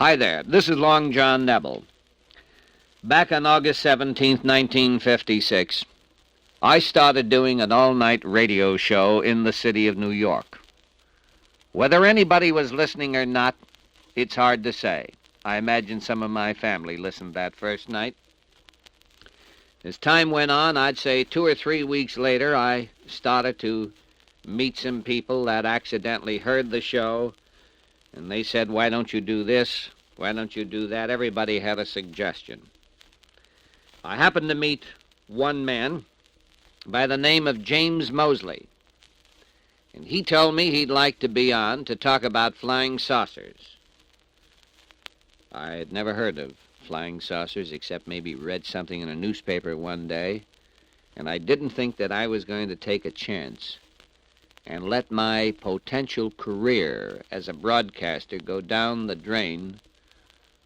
Hi there, this is Long John Nebel. Back on August 17th, 1956, I started doing an all-night radio show in the city of New York. Whether anybody was listening or not, it's hard to say. I imagine some of my family listened that first night. As time went on, I'd say 2 or 3 weeks later, I started to meet some people that accidentally heard the show, and they said, why don't you do this? Why don't you do that? Everybody had a suggestion. I happened to meet one man by the name of James Mosley, and he told me he'd like to be on to talk about flying saucers. I had never heard of flying saucers except maybe read something in a newspaper one day, and I didn't think that I was going to take a chance and let my potential career as a broadcaster go down the drain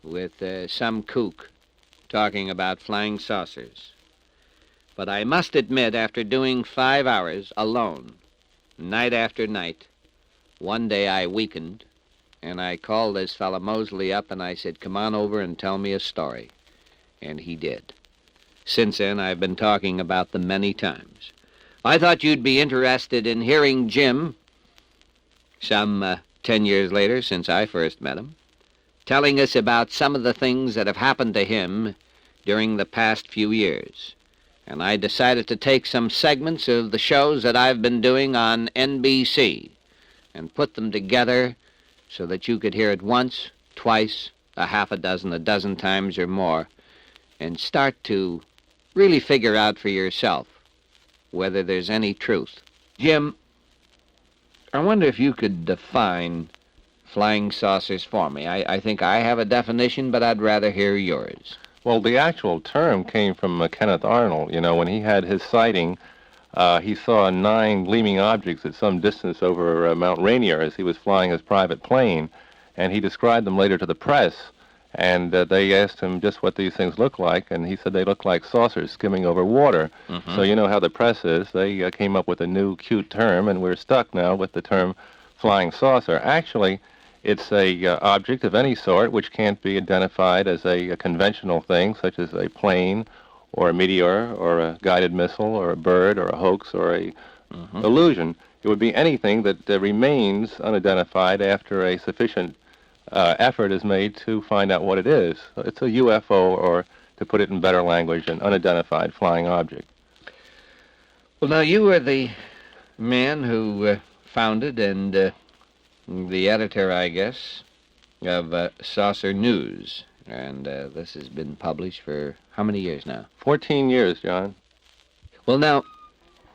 with some kook talking about flying saucers. But I must admit, after doing 5 hours alone, night after night, one day I weakened, and I called this fellow Mosley up and I said, come on over and tell me a story. And he did. Since then, I've been talking about them many times. I thought you'd be interested in hearing Jim, some 10 years later since I first met him, telling us about some of the things that have happened to him during the past few years. And I decided to take some segments of the shows that I've been doing on NBC and put them together so that you could hear it once, twice, a half a dozen times or more, and start to really figure out for yourself whether there's any truth. Jim, I wonder if you could define flying saucers for me. I think I have a definition, but I'd rather hear yours. Well, the actual term came from Kenneth Arnold. You know, when he had his sighting, he saw 9 gleaming objects at some distance over Mount Rainier as he was flying his private plane, and he described them later to the press. And they asked him just what these things look like, and he said they look like saucers skimming over water. So you know how the press is. They came up with a new cute term, and we're stuck now with the term flying saucer. Actually, it's a object of any sort which can't be identified as a conventional thing, such as a plane or a meteor or a guided missile or a bird or a hoax or a illusion. It would be anything that remains unidentified after a sufficient effort is made to find out what it is. It's a UFO, or to put it in better language, an unidentified flying object. Well, now, you were the man who founded and the editor, I guess, of Saucer News. And this has been published for how many years now? 14 years, John. Well, now,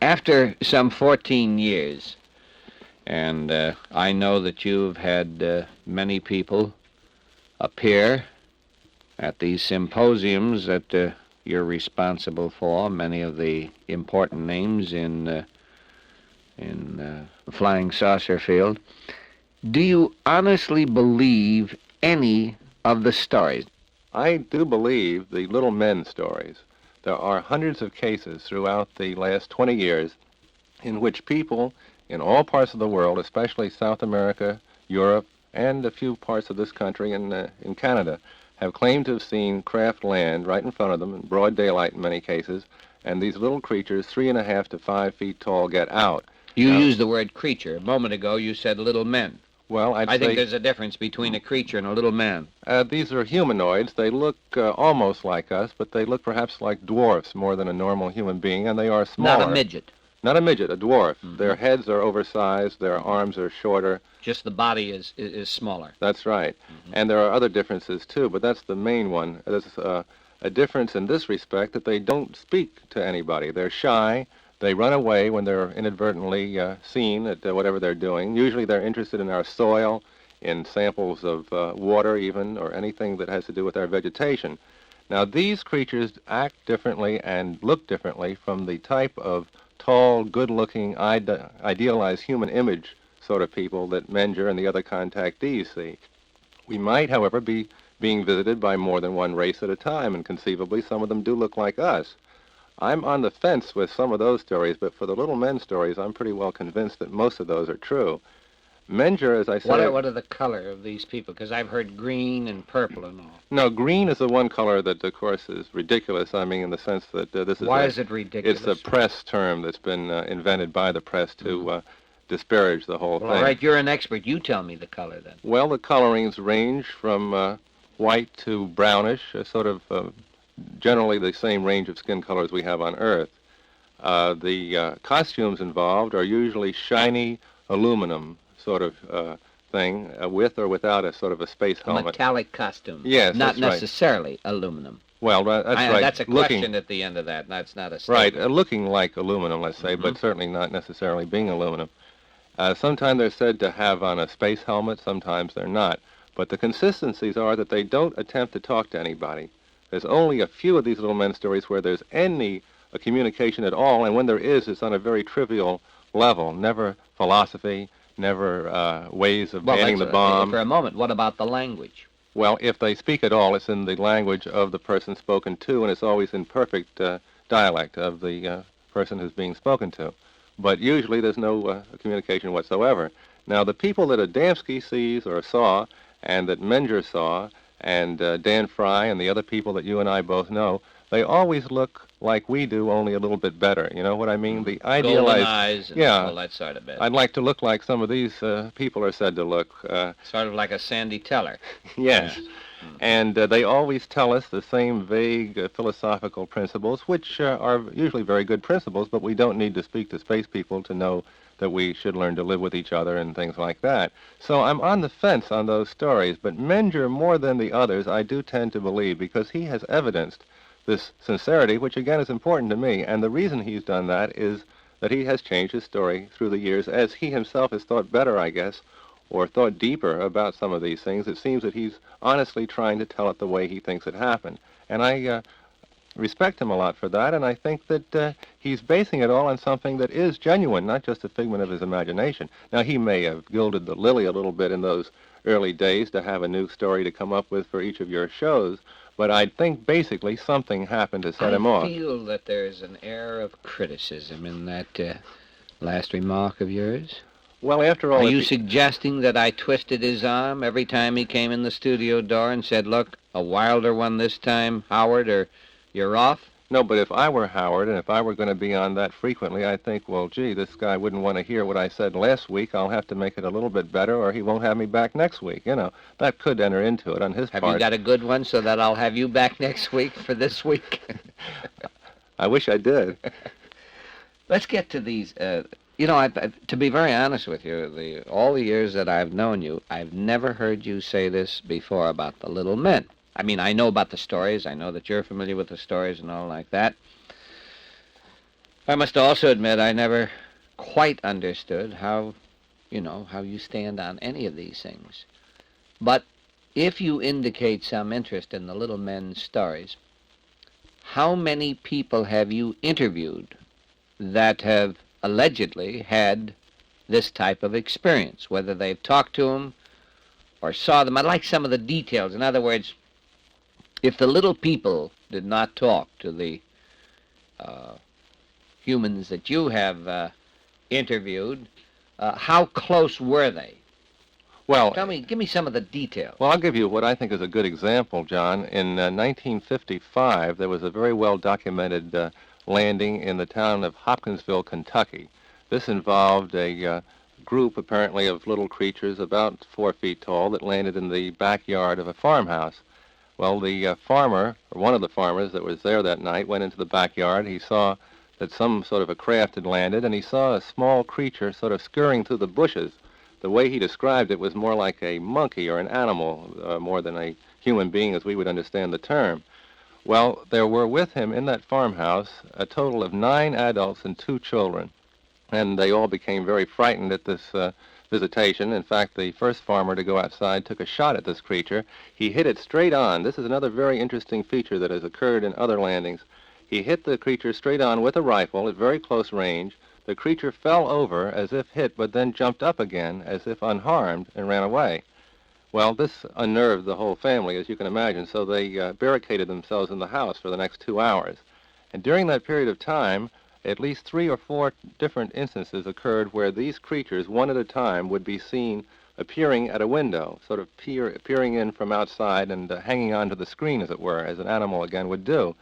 after some 14 years, and I know that you've had many people appear at these symposiums that you're responsible for, many of the important names in the flying saucer field. Do you honestly believe any of the stories? I do believe the little men stories. There are hundreds of cases throughout the last 20 years in which people in all parts of the world, especially South America, Europe, and a few parts of this country and in Canada, have claimed to have seen craft land right in front of them in broad daylight in many cases, and these little creatures, 3.5 to 5 feet tall, get out. You used the word creature. A moment ago you said little men. Well, I think there's a difference between a creature and a little man. These are humanoids. They look almost like us, but they look perhaps like dwarfs more than a normal human being, and they are smaller. Not a midget. Not a midget, a dwarf. Their heads are oversized, their arms are shorter. Just the body is smaller. That's right. And there are other differences, too, but that's the main one. There's a difference in this respect that they don't speak to anybody. They're shy. They run away when they're inadvertently seen at whatever they're doing. Usually they're interested in our soil, in samples of water even, or anything that has to do with our vegetation. Now, these creatures act differently and look differently from the type of tall, good-looking, idealized human image sort of people that Menger and the other contactees see. We might, however, be being visited by more than one race at a time, and conceivably some of them do look like us. I'm on the fence with some of those stories, but for the little men stories, I'm pretty well convinced that most of those are true. Menger, as I said... What are the color of these people? Because I've heard green and purple and all. No, green is the one color that, of course, is ridiculous. I mean, in the sense that this is... Why is it ridiculous? It's a press term that's been invented by the press to disparage the whole thing. All right, you're an expert. You tell me the color, then. Well, the colorings range from white to brownish, sort of generally the same range of skin colors we have on Earth. The costumes involved are usually shiny aluminum sort of thing, with or without a sort of a space helmet. A metallic costume. Yes, not that's right. necessarily aluminum. Well, that's right. That's a question at the end of that. That's not a right, statement. looking like aluminum, let's say, but certainly not necessarily being aluminum. Sometimes they're said to have on a space helmet, sometimes they're not. But the consistencies are that they don't attempt to talk to anybody. There's only a few of these little men stories where there's any communication at all, and when there is, it's on a very trivial level. Never philosophy, never ways of manning the bomb. For a moment, what about the language? Well, if they speak at all, it's in the language of the person spoken to, and it's always in perfect dialect of the person who's being spoken to. But usually there's no communication whatsoever. Now, the people that Adamski sees or saw, and that Menger saw, and Dan Fry and the other people that you and I both know, they always look like we do, only a little bit better. You know what I mean? The idealized... Golden eyes and all that sort of bit. I'd like to look like some of these people are said to look. Sort of like a Sandy Teller. Yes. Yeah. And they always tell us the same vague philosophical principles, which are usually very good principles, but we don't need to speak to space people to know that we should learn to live with each other and things like that. So I'm on the fence on those stories, but Menger, more than the others, I do tend to believe, because he has evidenced this sincerity, which again is important to me, and the reason he's done that is that he has changed his story through the years, as he himself has thought better, I guess, or thought deeper about some of these things. It seems that he's honestly trying to tell it the way he thinks it happened. And I respect him a lot for that, and I think that he's basing it all on something that is genuine, not just a figment of his imagination. Now, he may have gilded the lily a little bit in those early days to have a new story to come up with for each of your shows, but I think basically something happened to set him off. I feel that there's an air of criticism in that last remark of yours. Well, after all... Are you suggesting that I twisted his arm every time he came in the studio door and said, look, a wilder one this time, Howard, or you're off? No, but if I were Howard, and if I were going to be on that frequently, I think, well, gee, this guy wouldn't want to hear what I said last week. I'll have to make it a little bit better, or he won't have me back next week. You know, that could enter into it on his part. Have you got a good one so that I'll have you back next week for this week? I wish I did. Let's get to these... You know, to be very honest with you, all the years that I've known you, I've never heard you say this before about the little men. I mean, I know about the stories. I know that you're familiar with the stories and all like that. I must also admit I never quite understood how you stand on any of these things. But if you indicate some interest in the little men's stories, how many people have you interviewed that have allegedly had this type of experience, whether they've talked to them or saw them? I'd like some of the details. In other words, if the little people did not talk to the humans that you have interviewed, how close were they? Well, give me some of the details. Well, I'll give you what I think is a good example, John. In 1955, there was a very well-documented landing in the town of Hopkinsville, Kentucky. This involved a group, apparently, of little creatures about 4 feet tall that landed in the backyard of a farmhouse. Well, the farmer, or one of the farmers that was there that night, went into the backyard. He saw that some sort of a craft had landed, and he saw a small creature sort of scurrying through the bushes. The way he described it was more like a monkey or an animal, more than a human being as we would understand the term. Well, there were with him in that farmhouse a total of 9 adults and 2 children, and they all became very frightened at this visitation. In fact, the first farmer to go outside took a shot at this creature. He hit it straight on. This is another very interesting feature that has occurred in other landings. He hit the creature straight on with a rifle at very close range. The creature fell over as if hit, but then jumped up again as if unharmed and ran away. Well, this unnerved the whole family, as you can imagine, so they barricaded themselves in the house for the next 2 hours. And during that period of time, at least 3 or 4 different instances occurred where these creatures, one at a time, would be seen appearing at a window, sort of peering in from outside and hanging onto the screen, as it were, as an animal again would do.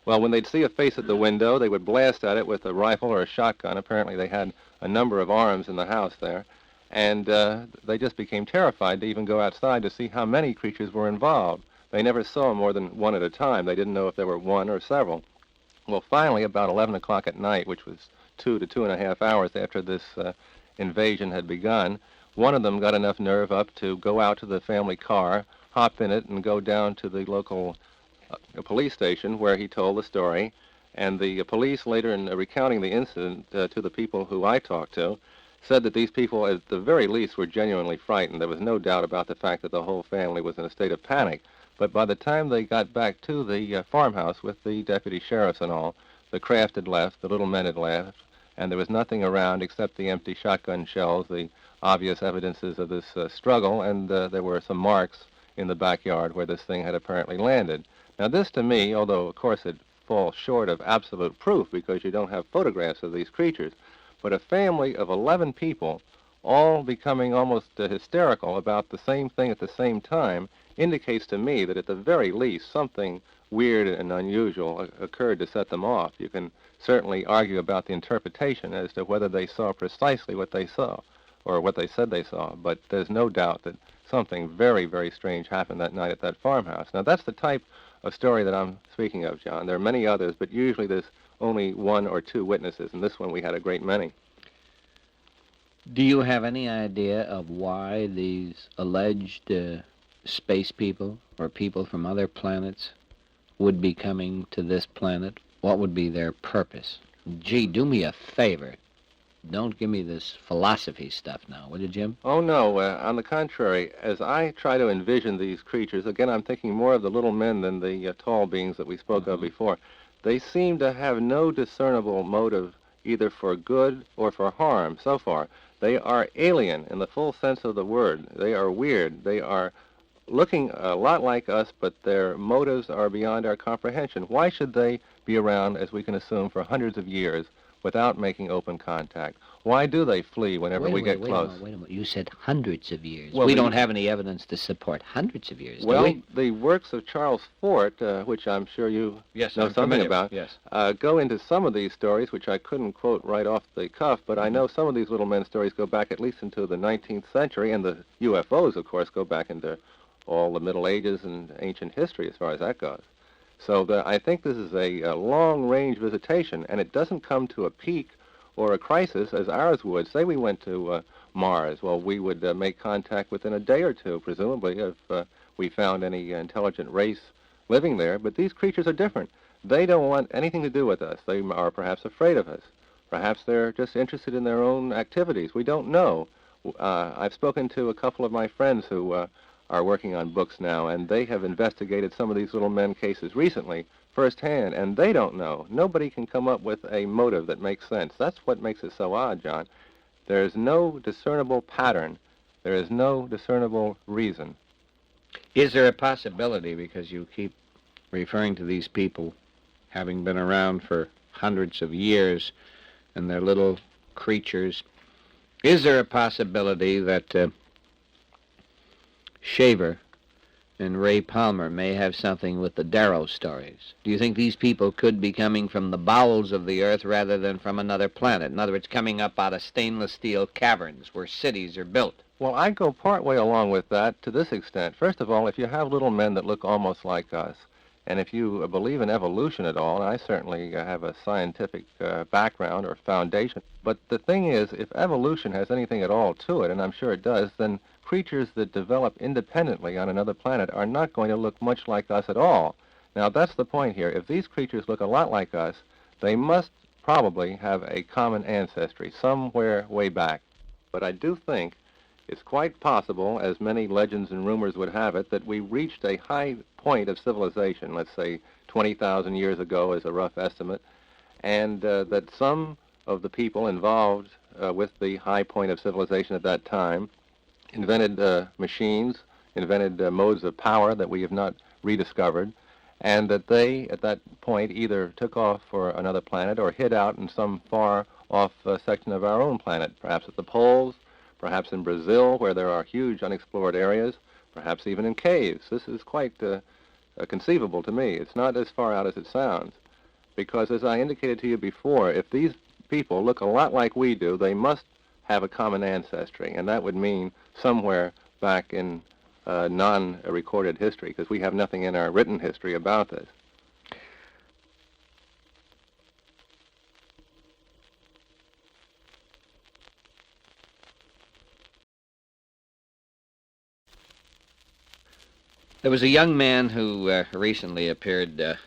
Well, when they'd see a face at the window, they would blast at it with a rifle or a shotgun. Apparently they had a number of arms in the house there, and they just became terrified to even go outside to see how many creatures were involved. They never saw more than one at a time. They didn't know if there were one or several. Well, finally, about 11 o'clock at night, which was 2 to 2.5 hours after this invasion had begun, one of them got enough nerve up to go out to the family car, hop in it, and go down to the local police station where he told the story. And the police, later in recounting the incident to the people who I talked to, said that these people, at the very least, were genuinely frightened. There was no doubt about the fact that the whole family was in a state of panic. But by the time they got back to the farmhouse with the deputy sheriffs and all, the craft had left, the little men had left, and there was nothing around except the empty shotgun shells, the obvious evidences of this struggle, and there were some marks in the backyard where this thing had apparently landed. Now this, to me, although of course it falls short of absolute proof because you don't have photographs of these creatures, but a family of 11 people all becoming almost hysterical about the same thing at the same time indicates to me that at the very least something weird and unusual occurred to set them off. You can certainly argue about the interpretation as to whether they saw precisely what they saw or what they said they saw, but there's no doubt that something very, very strange happened that night at that farmhouse. Now, that's the type of story that I'm speaking of, John. There are many others, but usually there's only 1 or 2 witnesses, and this one we had a great many. Do you have any idea of why these alleged space people or people from other planets would be coming to this planet? What would be their purpose? Gee, do me a favor. Don't give me this philosophy stuff now, will you, Jim? Oh, no. On the contrary, as I try to envision these creatures, again, I'm thinking more of the little men than the tall beings that we spoke of before. They seem to have no discernible motive either for good or for harm so far. They are alien in the full sense of the word. They are weird. They are looking a lot like us, but their motives are beyond our comprehension. Why should they be around, as we can assume, for hundreds of years without making open contact? Why do they flee whenever we get close? Wait a minute. You said hundreds of years. Well, we don't have any evidence to support hundreds of years, well, do we? the works of Charles Fort, which I'm sure you know something about, go into some of these stories, which I couldn't quote right off the cuff, but I know some of these little men stories go back at least into the 19th century, and the UFOs, of course, go back into all the Middle Ages and ancient history as far as that goes. So I think this is a long-range visitation, and it doesn't come to a peak or a crisis as ours would. Say we went to Mars. Well, we would make contact within a day or two, presumably, if we found any intelligent race living there. But these creatures are different. They don't want anything to do with us. They are perhaps afraid of us. Perhaps they're just interested in their own activities. We don't know. I've spoken to a couple of my friends who are working on books now, and they have investigated some of these little men cases recently firsthand, and they don't know. Nobody can come up with a motive that makes sense. That's what makes it so odd, John. There's no discernible pattern. There is no discernible reason. Is there a possibility, because you keep referring to these people having been around for hundreds of years and they're little creatures, is there a possibility that Shaver and Ray Palmer may have something with the Darrow stories? Do you think these people could be coming from the bowels of the earth rather than from another planet? In other words, coming up out of stainless steel caverns where cities are built? Well, I go partway along with that to this extent. First of all, if you have little men that look almost like us, and if you believe in evolution at all, and I certainly have a scientific background or foundation, but the thing is, if evolution has anything at all to it, and I'm sure it does, then creatures that develop independently on another planet are not going to look much like us at all. Now, that's the point here. If these creatures look a lot like us, they must probably have a common ancestry somewhere way back. But I do think it's quite possible, as many legends and rumors would have it, that we reached a high point of civilization, let's say 20,000 years ago as a rough estimate, and that some of the people involved with the high point of civilization at that time invented machines, invented modes of power that we have not rediscovered, and that they, at that point, either took off for another planet or hid out in some far-off section of our own planet, perhaps at the poles, perhaps in Brazil, where there are huge unexplored areas, perhaps even in caves. This is quite conceivable to me. It's not as far out as it sounds, because as I indicated to you before, if these people look a lot like we do, they must have a common ancestry, and that would mean somewhere back in non-recorded history, because we have nothing in our written history about this. There was a young man who recently appeared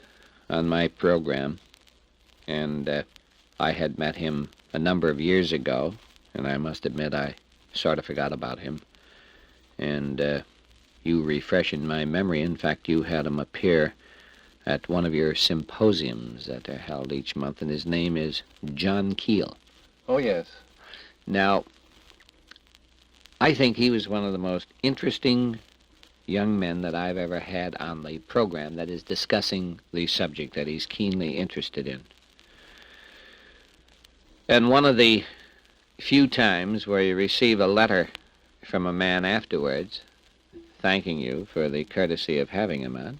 on my program, and I had met him a number of years ago, and I must admit I sort of forgot about him. And you refreshing my memory. In fact, you had him appear at one of your symposiums that are held each month, and his name is John Keel. Oh, yes. Now, I think he was one of the most interesting young men that I've ever had on the program that is discussing the subject that he's keenly interested in. And one of the few times where you receive a letter from a man afterwards thanking you for the courtesy of having him on,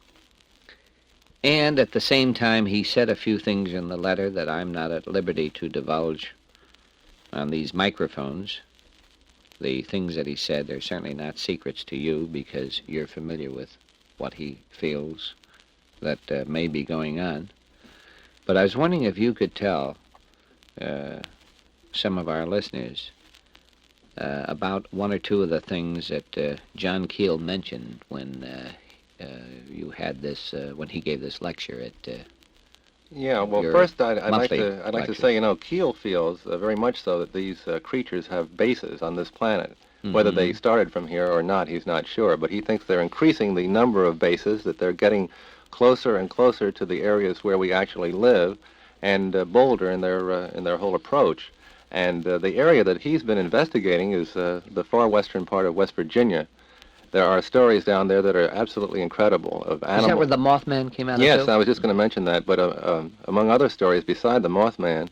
and at the same time he said a few things in the letter that I'm not at liberty to divulge on these microphones. The things that he said are certainly not secrets to you because you're familiar with what he feels that may be going on. But I was wondering if you could tell some of our listeners about one or two of the things that John Keel mentioned when you had this, when he gave this lecture at Yeah, well, your first I'd like to lecture. say, Keel feels very much so that these creatures have bases on this planet. Whether they started from here or not, he's not sure, but he thinks they're increasing the number of bases, that they're getting closer and closer to the areas where we actually live, and bolder in their whole approach. And the area that he's been investigating is the far western part of West Virginia. There are stories down there that are absolutely incredible of animals. Is that where the Mothman came out of? Yes, I was just going to mention that. But among other stories, beside the Mothman,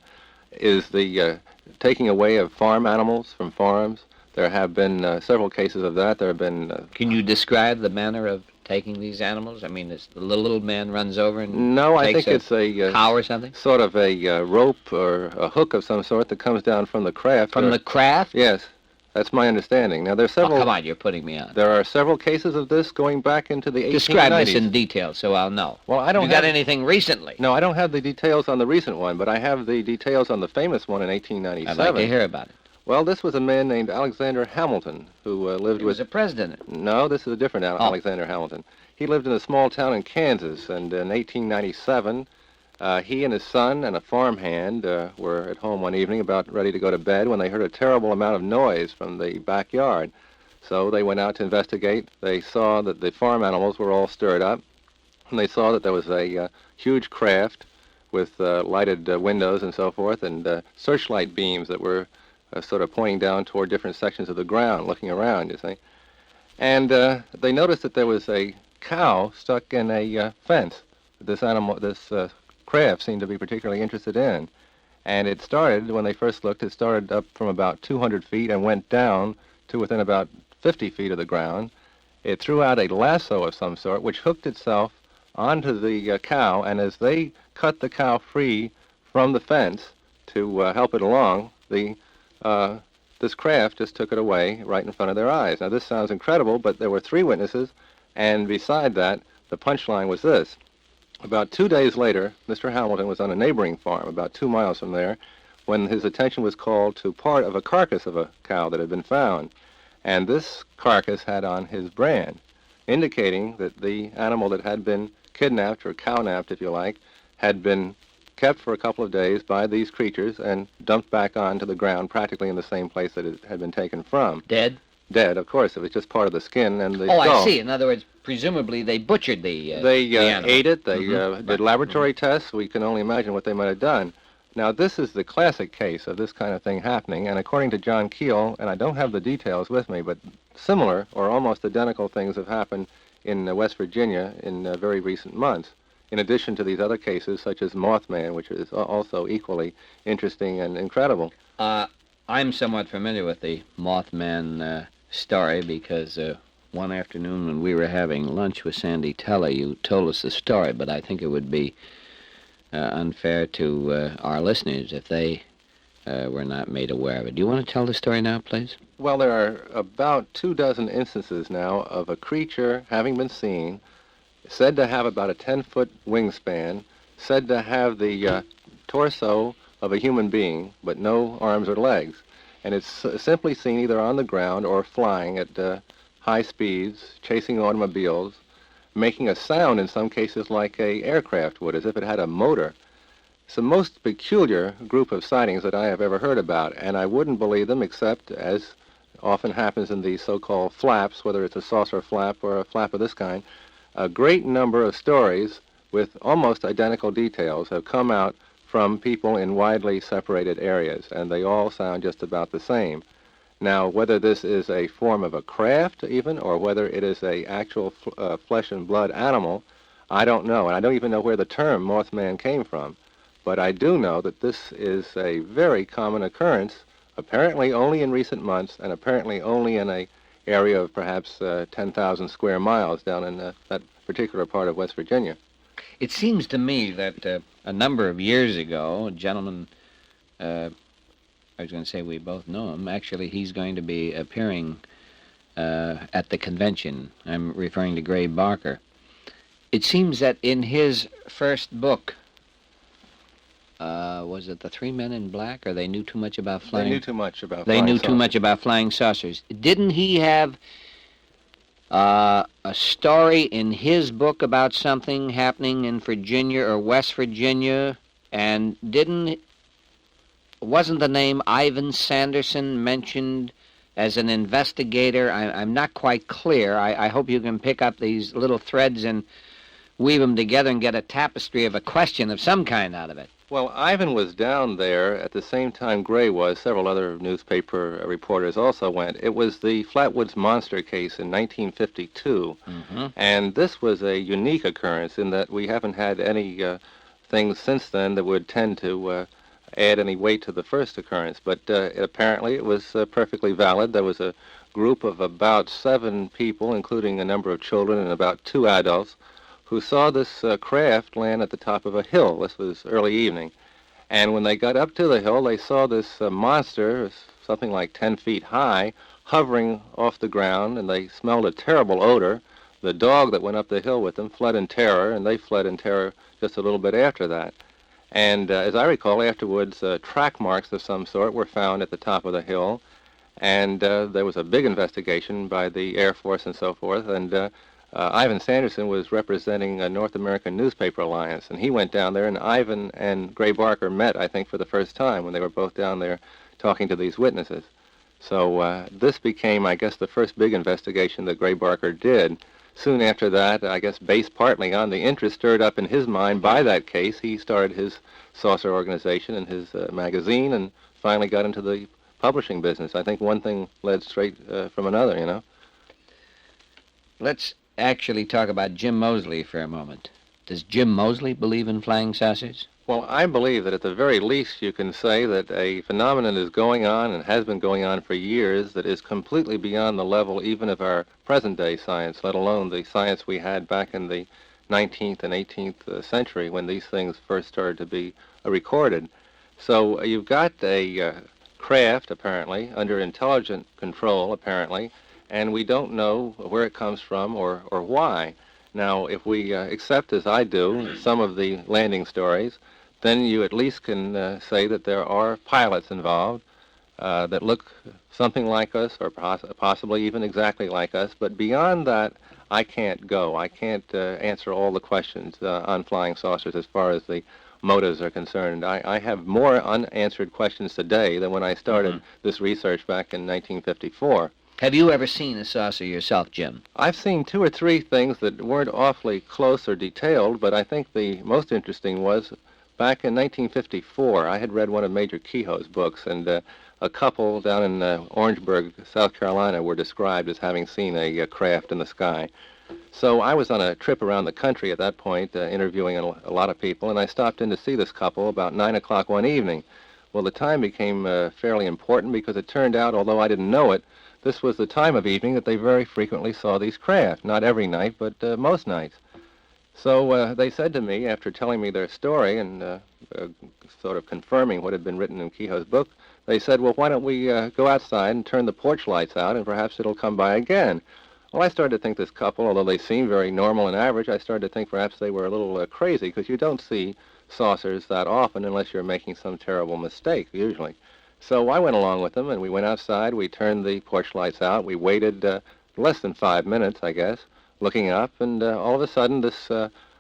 is the taking away of farm animals from farms. There have been several cases of that. There have been... Can you describe the manner of taking these animals? I mean, the little man runs over and No, I takes think it's a cow or something? sort of a rope or a hook of some sort that comes down from the craft. From the craft? Yes, that's my understanding. Now, there's several... Oh, come on, you're putting me on. There are several cases of this going back into the 1890s. Describe this in detail so I'll know. Well, I don't You got anything recently? No, I don't have the details on the recent one, but I have the details on the famous one in 1897. I'd like to hear about it. Well, this was a man named Alexander Hamilton who lived He with... was a president. No, this is a different Alexander Hamilton. He lived in a small town in Kansas, and in 1897, he and his son and a farmhand were at home one evening about ready to go to bed when they heard a terrible amount of noise from the backyard. So they went out to investigate. They saw that the farm animals were all stirred up, and they saw that there was a huge craft with lighted windows and so forth, and searchlight beams that were sort of pointing down toward different sections of the ground, looking around, you see. And they noticed that there was a cow stuck in a fence. This craft seemed to be particularly interested in. And it started, when they first looked, it started up from about 200 feet and went down to within about 50 feet of the ground. It threw out a lasso of some sort, which hooked itself onto the cow, and as they cut the cow free from the fence to help it along, this craft just took it away right in front of their eyes. Now, this sounds incredible, but there were 3 witnesses, and beside that, the punchline was this. About 2 days later, Mr. Hamilton was on a neighboring farm about 2 miles from there when his attention was called to part of a carcass of a cow that had been found. And this carcass had on his brand, indicating that the animal that had been kidnapped, or cow-napped, if you like, had been kept for a couple of days by these creatures and dumped back onto the ground practically in the same place that it had been taken from. Dead? Dead, of course. It was just part of the skin and the skull. I see. In other words, presumably they butchered the animal. Ate it. They did laboratory tests. We can only imagine what they might have done. Now, this is the classic case of this kind of thing happening, and according to John Keel, and I don't have the details with me, but similar or almost identical things have happened in West Virginia in very recent months. in addition to these other cases, such as Mothman, which is also equally interesting and incredible. I'm somewhat familiar with the Mothman story because one afternoon when we were having lunch with Sandy Teller, you told us the story, but I think it would be unfair to our listeners if they were not made aware of it. Do you want to tell the story now, please? Well, there are about 24 instances now of a creature having been seen, said to have about a 10-foot wingspan, said to have the torso of a human being, but no arms or legs. And it's simply seen either on the ground or flying at high speeds, chasing automobiles, making a sound in some cases like a aircraft would, as if it had a motor. It's the most peculiar group of sightings that I have ever heard about, and I wouldn't believe them except, as often happens in these so-called flaps, whether it's a saucer flap or a flap of this kind, a great number of stories with almost identical details have come out from people in widely separated areas, and they all sound just about the same. Now, whether this is a form of a craft even, or whether it is a actual flesh and blood animal, I don't know, and I don't even know where the term Mothman came from. But I do know that this is a very common occurrence, apparently only in recent months, and apparently only in an area of perhaps 10,000 square miles down in that particular part of West Virginia. It seems to me that a number of years ago, a gentleman, I was going to say we both know him, actually he's going to be appearing at the convention. I'm referring to Gray Barker. It seems that in his first book, was it The Three Men in Black, or They Knew Too Much About Flying? They knew too much about They flying knew saucers. too much about flying saucers. Didn't he have a story in his book about something happening in Virginia or West Virginia, and wasn't the name Ivan Sanderson mentioned as an investigator? I'm not quite clear. I hope you can pick up these little threads and weave them together and get a tapestry of a question of some kind out of it. Well, Ivan was down there at the same time Gray was. Several other newspaper reporters also went. It was the Flatwoods Monster case in 1952. Mm-hmm. And this was a unique occurrence in that we haven't had any things since then that would tend to add any weight to the first occurrence. But apparently it was perfectly valid. There was a group of about 7 people, including a number of children and about 2 adults, who saw this craft land at the top of a hill. This was early evening. And when they got up to the hill, they saw this monster, something like 10 feet high, hovering off the ground, and they smelled a terrible odor. The dog that went up the hill with them fled in terror, and they fled in terror just a little bit after that. And as I recall, afterwards, track marks of some sort were found at the top of the hill, and there was a big investigation by the Air Force and so forth, and Ivan Sanderson was representing a North American Newspaper Alliance, and he went down there, and Ivan and Gray Barker met, I think, for the first time when they were both down there talking to these witnesses. So this became, I guess, the first big investigation that Gray Barker did. Soon after that, I guess based partly on the interest stirred up in his mind by that case, he started his saucer organization and his magazine and finally got into the publishing business. I think one thing led straight from another, you know. Let's actually talk about Jim Moseley for a moment. Does Jim Moseley believe in flying saucers? Well, I believe that at the very least you can say that a phenomenon is going on and has been going on for years that is completely beyond the level even of our present-day science, let alone the science we had back in the 19th and 18th century when these things first started to be recorded. So you've got a craft, apparently, under intelligent control, apparently, and we don't know where it comes from or why. Now, if we accept, as I do, some of the landing stories, then you at least can say that there are pilots involved that look something like us or possibly even exactly like us. But beyond that, I can't go. I can't answer all the questions on flying saucers as far as the motives are concerned. I have more unanswered questions today than when I started this research back in 1954. Have you ever seen a saucer yourself, Jim? I've seen 2 or 3 things that weren't awfully close or detailed, but I think the most interesting was back in 1954. I had read one of Major Kehoe's books, and a couple down in Orangeburg, South Carolina, were described as having seen a craft in the sky. So I was on a trip around the country at that point, interviewing a lot of people, and I stopped in to see this couple about 9 o'clock one evening. Well, the time became fairly important because it turned out, although I didn't know it, this was the time of evening that they very frequently saw these craft. Not every night, but most nights. So they said to me, after telling me their story and sort of confirming what had been written in Kehoe's book, they said, well, why don't we go outside and turn the porch lights out, and perhaps it'll come by again. Well, I started to think this couple, although they seemed very normal and average, I started to think perhaps they were a little crazy, because you don't see saucers that often unless you're making some terrible mistake, usually. So I went along with them, and we went outside. We turned the porch lights out. We waited less than 5 minutes, I guess, looking up, and all of a sudden this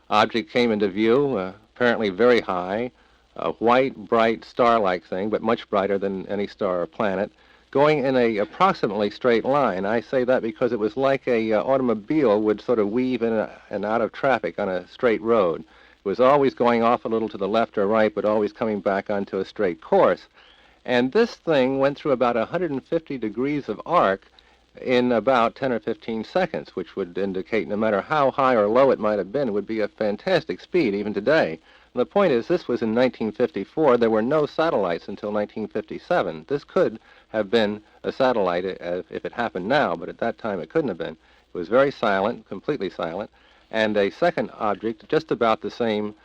object came into view, apparently very high, a white, bright, star-like thing, but much brighter than any star or planet, going in a approximately straight line. I say that because it was like a automobile would sort of weave in and out of traffic on a straight road. It was always going off a little to the left or right, but always coming back onto a straight course. And this thing went through about 150 degrees of arc in about 10 or 15 seconds, which would indicate no matter how high or low it might have been, it would be a fantastic speed even today. And the point is, this was in 1954. There were no satellites until 1957. This could have been a satellite if it happened now, but at that time it couldn't have been. It was very silent, completely silent. And a second object, just about the same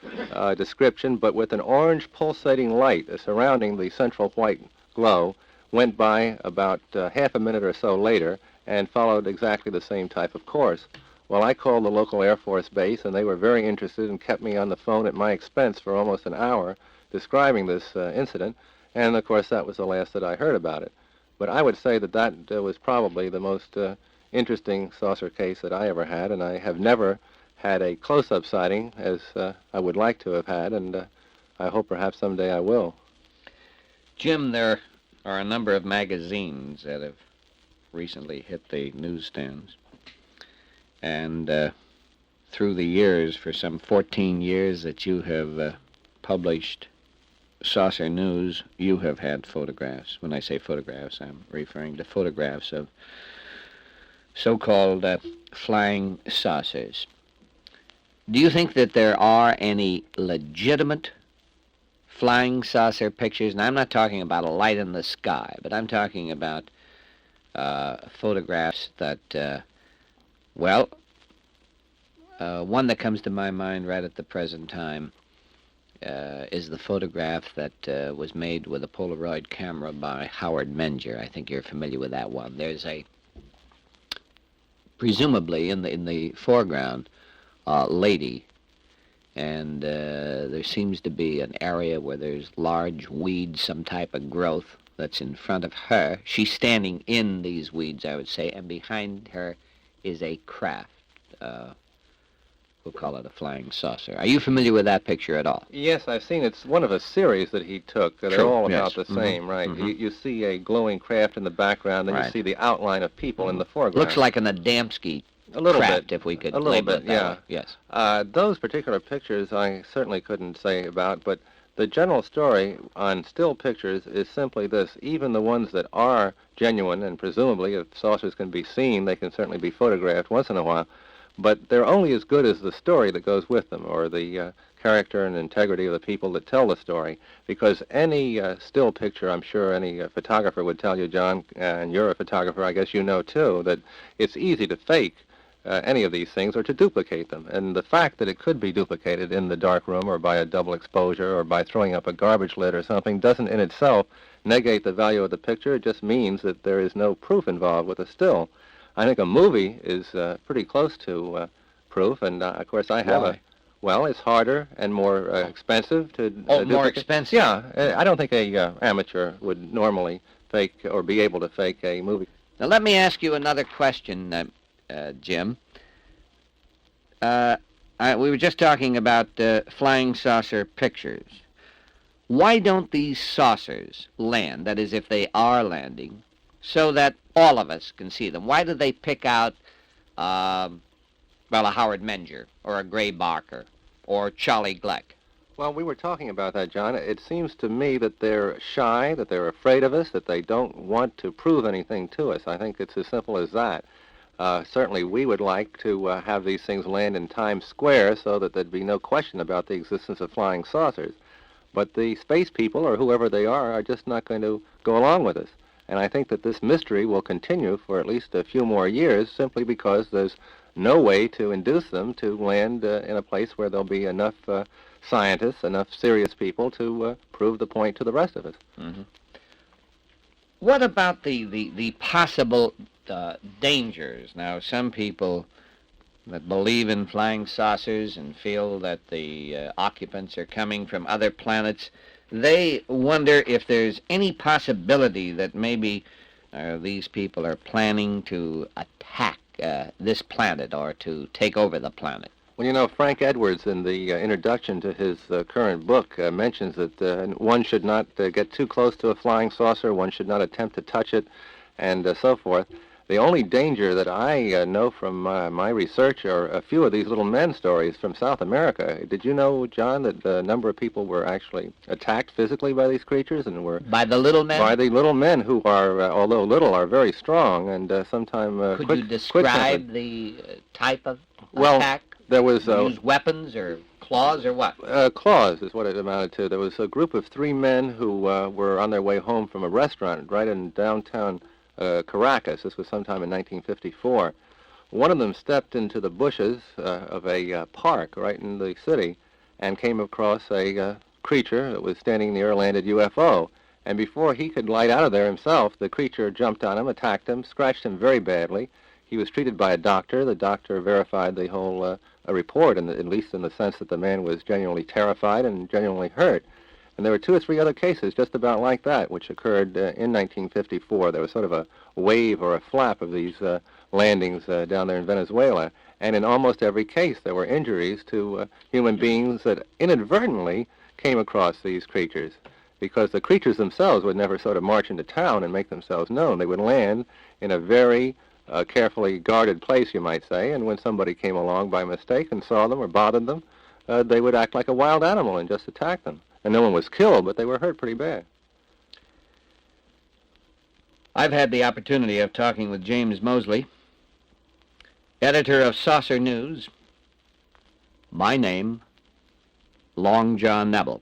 description, but with an orange pulsating light surrounding the central white glow, went by about half a minute or so later and followed exactly the same type of course. Well, I called the local Air Force base, and they were very interested and kept me on the phone at my expense for almost an hour describing this incident, and of course that was the last that I heard about it. But I would say that that was probably the most interesting saucer case that I ever had, and I have never had a close-up sighting as I would like to have had, and I hope perhaps someday I will. Jim, there are a number of magazines that have recently hit the newsstands. And through the years, for some 14 years that you have published saucer news, you have had photographs. When I say photographs, I'm referring to photographs of so-called flying saucers. Do you think that there are any legitimate flying saucer pictures? And I'm not talking about a light in the sky, but I'm talking about photographs that, one that comes to my mind right at the present time is the photograph that was made with a Polaroid camera by Howard Menger. I think you're familiar with that one. There's presumably in the foreground, lady, and there seems to be an area where there's large weeds, some type of growth that's in front of her. She's standing in these weeds, I would say, and behind her is a craft. We'll call it a flying saucer. Are you familiar with that picture at all? Yes, I've seen it. It's one of a series that he took. They're True, all yes. about the same, right? Mm-hmm. You see a glowing craft in the background, then Right. you see the outline of people in the foreground. Looks like an Adamski a little craft, bit. if we could A little label bit, it that yeah. way. Yes. Those particular pictures I certainly couldn't say about, but the general story on still pictures is simply this. Even the ones that are genuine, and presumably if saucers can be seen, they can certainly be photographed once in a while, but they're only as good as the story that goes with them, or the character and integrity of the people that tell the story. Because any still picture, I'm sure any photographer would tell you, John, and you're a photographer, I guess you know too, that it's easy to fake any of these things or to duplicate them. And the fact that it could be duplicated in the dark room or by a double exposure or by throwing up a garbage lid or something doesn't in itself negate the value of the picture. It just means that there is no proof involved with a still. I think a movie is pretty close to proof, and of course I have well, it's harder and more expensive to duplicate. More expensive? Yeah, I don't think a amateur would normally fake or be able to fake a movie. Now let me ask you another question, Jim. We were just talking about flying saucer pictures. Why don't these saucers land, that is, if they are landing, so that all of us can see them? Why do they pick out, a Howard Menger, or a Gray Barker, or Charlie Gleck? Well, we were talking about that, John. It seems to me that they're shy, that they're afraid of us, that they don't want to prove anything to us. I think it's as simple as that. Certainly we would like to have these things land in Times Square so that there'd be no question about the existence of flying saucers. But the space people, or whoever they are just not going to go along with us. And I think that this mystery will continue for at least a few more years simply because there's no way to induce them to land in a place where there'll be enough scientists, enough serious people to prove the point to the rest of us. Mm-hmm. What about the possible dangers? Now, some people that believe in flying saucers and feel that the occupants are coming from other planets, they wonder if there's any possibility that maybe these people are planning to attack this planet or to take over the planet. Well, you know, Frank Edwards, in the introduction to his current book, mentions that one should not get too close to a flying saucer, one should not attempt to touch it, and so forth. The only danger that I know from my research are a few of these little men stories from South America. Did you know, John, that a number of people were actually attacked physically by these creatures and were... By the little men? By the little men who are, although little, are very strong and sometimes Could you describe the type of attack? There was... use weapons or claws or what? Claws is what it amounted to. There was a group of 3 men who were on their way home from a restaurant right in downtown Caracas. This was sometime in 1954. One of them stepped into the bushes of a park right in the city and came across a creature that was standing near a landed UFO. And before he could light out of there himself, the creature jumped on him, attacked him, scratched him very badly. He was treated by a doctor. The doctor verified the whole report, at least in the sense that the man was genuinely terrified and genuinely hurt. And there were 2 or 3 other cases just about like that, which occurred in 1954. There was sort of a wave or a flap of these landings down there in Venezuela. And in almost every case, there were injuries to human beings that inadvertently came across these creatures, because the creatures themselves would never sort of march into town and make themselves known. They would land in a very carefully guarded place, you might say, and when somebody came along by mistake and saw them or bothered them, they would act like a wild animal and just attack them. And no one was killed, but they were hurt pretty bad. I've had the opportunity of talking with James Mosley, editor of Saucer News. My name, Long John Nebel.